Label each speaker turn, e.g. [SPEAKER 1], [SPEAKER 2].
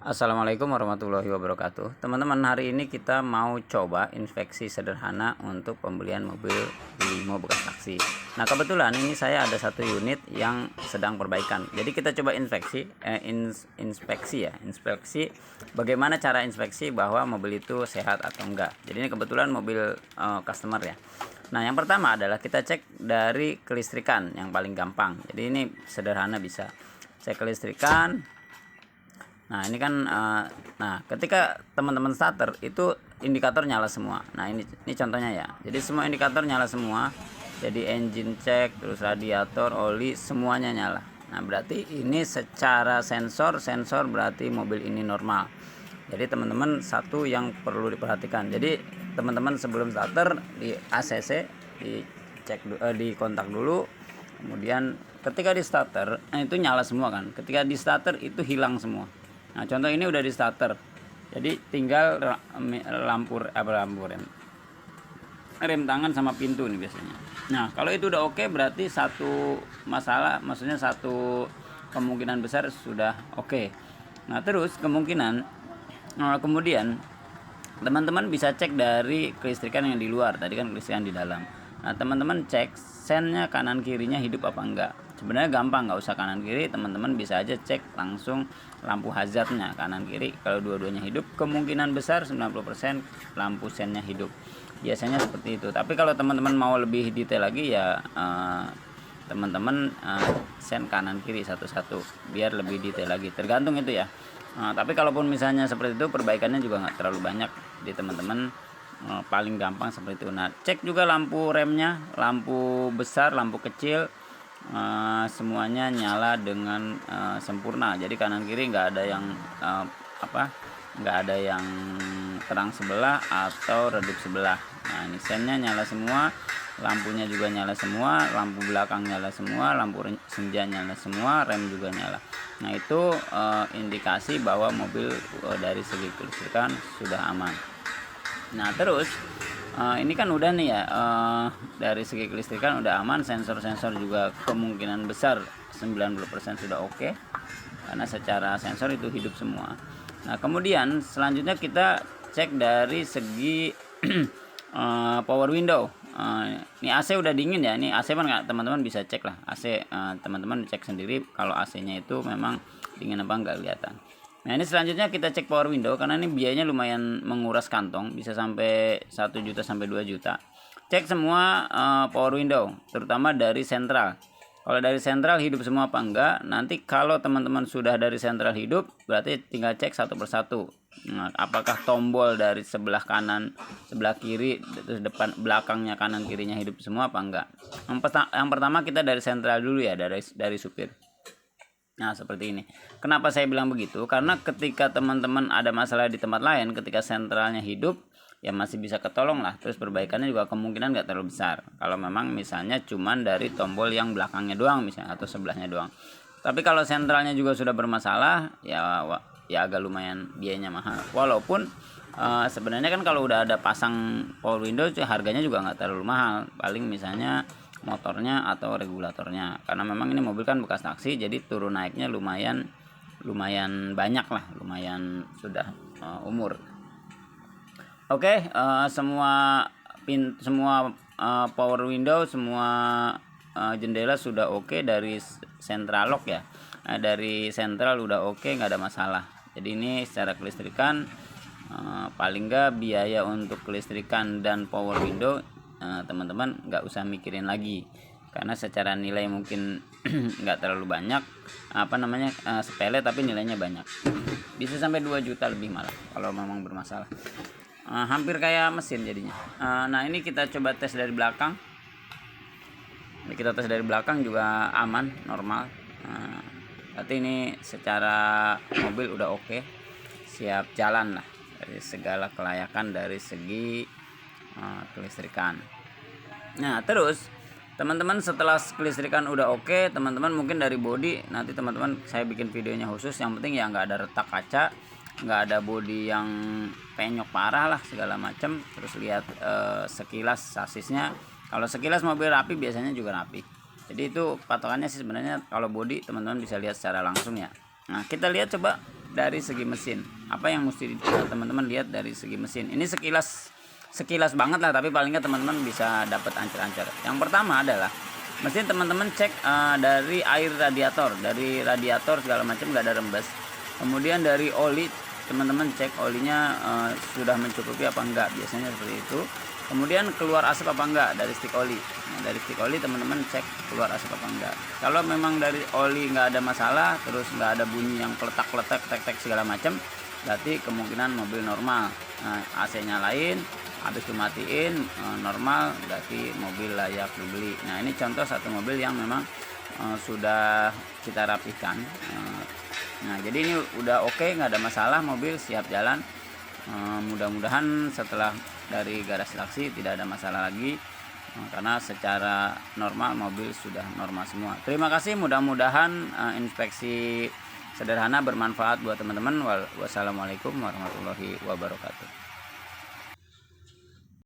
[SPEAKER 1] Assalamualaikum warahmatullahi wabarakatuh. Teman-teman, hari ini kita mau coba inspeksi sederhana untuk pembelian mobil limo bekas taksi. Nah, kebetulan ini saya ada satu unit yang sedang perbaikan. Jadi kita coba inspeksi bagaimana cara inspeksi bahwa mobil itu sehat atau enggak. Jadi ini kebetulan mobil customer ya. Nah, yang pertama adalah kita cek dari kelistrikan yang paling gampang. Jadi ini sederhana, bisa cek kelistrikan. Nah, ini kan ketika teman-teman starter itu indikator nyala semua. Nah, ini contohnya ya. Jadi semua indikator nyala semua. Jadi engine cek, terus radiator, oli, semuanya nyala. Nah, berarti ini secara sensor berarti mobil ini normal. Jadi teman-teman, satu yang perlu diperhatikan. Jadi teman-teman sebelum starter di ACC di kontak dulu. Kemudian ketika di starter itu nyala semua kan. Ketika di starter itu hilang semua. Nah, contoh ini udah di starter, jadi tinggal lampu rem tangan sama pintu nih biasanya. Nah, kalau itu udah oke, berarti satu masalah, maksudnya satu kemungkinan besar sudah oke. Nah, terus kemudian teman-teman bisa cek dari kelistrikan yang di luar. Tadi kan kelistrikan di dalam. Nah, teman-teman cek sennya kanan kirinya hidup apa enggak. Sebenarnya gampang, nggak usah kanan kiri, teman-teman bisa aja cek langsung lampu hazardnya kanan kiri. Kalau dua-duanya hidup, kemungkinan besar 90% lampu sennya hidup. Biasanya seperti itu. Tapi kalau teman-teman mau lebih detail lagi ya teman-teman sen kanan kiri satu-satu biar lebih detail lagi. Tergantung itu ya. Tapi kalaupun misalnya seperti itu, perbaikannya juga nggak terlalu banyak di teman-teman. Paling gampang seperti itu. Nah, cek juga lampu remnya, lampu besar, lampu kecil, semuanya nyala dengan sempurna. Jadi kanan kiri nggak ada yang nggak ada yang terang sebelah atau redup sebelah. Nah, ini sennya nyala semua, lampunya juga nyala semua, lampu belakang nyala semua, lampu senja nyala semua, rem juga nyala. Nah, itu indikasi bahwa mobil dari segi kelistrikan sudah aman. Nah, terus ini kan udah nih ya, dari segi kelistrikan udah aman, sensor-sensor juga kemungkinan besar 90% sudah oke, karena secara sensor itu hidup semua. Nah, kemudian selanjutnya kita cek dari segi power window. Ini AC udah dingin ya, ini AC kan nggak, teman-teman bisa cek lah AC, teman-teman cek sendiri kalau AC-nya itu memang dingin apa nggak kelihatan. Nah, ini selanjutnya kita cek power window, karena ini biayanya lumayan menguras kantong, bisa sampai 1 juta sampai 2 juta. Cek semua power window, terutama dari sentral. Kalau dari sentral hidup semua apa enggak? Nanti kalau teman-teman sudah dari sentral hidup, berarti tinggal cek satu persatu. Nah, apakah tombol dari sebelah kanan, sebelah kiri, terus depan, belakangnya, kanan kirinya hidup semua apa enggak? Yang pertama kita dari sentral dulu ya, dari supir. Nah, seperti ini. Kenapa saya bilang begitu? Karena ketika teman-teman ada masalah di tempat lain, ketika sentralnya hidup, ya masih bisa ketolong lah. Terus perbaikannya juga kemungkinan nggak terlalu besar. Kalau memang misalnya cuman dari tombol yang belakangnya doang misalnya, atau sebelahnya doang. Tapi kalau sentralnya juga sudah bermasalah, ya agak lumayan biayanya mahal. Walaupun sebenarnya kan kalau udah ada pasang power window, harganya juga nggak terlalu mahal. Paling misalnya motornya atau regulatornya, karena memang ini mobil kan bekas taksi, jadi turun naiknya lumayan banyak lah, lumayan sudah umur. Oke, semua power window, semua jendela sudah oke dari central lock ya. Dari sentral udah oke, nggak ada masalah. Jadi ini secara kelistrikan, paling nggak biaya untuk kelistrikan dan power window teman-teman nggak usah mikirin lagi, karena secara nilai mungkin nggak terlalu banyak, sepele tapi nilainya banyak, bisa sampai 2 juta lebih malah kalau memang bermasalah. Hampir kayak mesin jadinya. Nah, ini kita coba tes dari belakang. Kita tes dari belakang juga aman, normal. Berarti ini secara mobil udah oke, siap jalan lah dari segala kelayakan dari segi kelistrikan. Nah, terus teman-teman setelah kelistrikan udah oke, teman-teman mungkin dari bodi, nanti teman-teman saya bikin videonya khusus. Yang penting ya nggak ada retak kaca, nggak ada bodi yang penyok parah lah segala macam. Terus lihat sekilas sasisnya. Kalau sekilas mobil rapi, biasanya juga rapi. Jadi itu patokannya sih sebenarnya. Kalau bodi teman-teman bisa lihat secara langsung ya. Nah, kita lihat coba dari segi mesin. Apa yang mesti teman-teman lihat dari segi mesin? Ini sekilas banget lah, tapi paling nggak teman-teman bisa dapat ancer-ancer. Yang pertama adalah mesin teman-teman cek dari air radiator, dari radiator segala macam nggak ada rembes. Kemudian dari oli, teman-teman cek olinya sudah mencukupi apa enggak, biasanya seperti itu. Kemudian keluar asap apa enggak dari stick oli. Nah, dari stick oli teman-teman cek keluar asap apa enggak. Kalau memang dari oli nggak ada masalah, terus nggak ada bunyi yang peletak-peletak, tek-tek segala macam, berarti kemungkinan mobil normal. Nah, AC nyalain, habis dimatiin normal, berarti mobil layak dibeli. Nah, ini contoh satu mobil yang memang sudah kita rapihkan. Nah, jadi ini udah oke, nggak ada masalah, mobil siap jalan. Mudah-mudahan setelah dari garasi Laksi tidak ada masalah lagi, karena secara normal mobil sudah normal semua. Terima kasih, mudah-mudahan inspeksi sederhana bermanfaat buat teman-teman. Wassalamualaikum warahmatullahi wabarakatuh.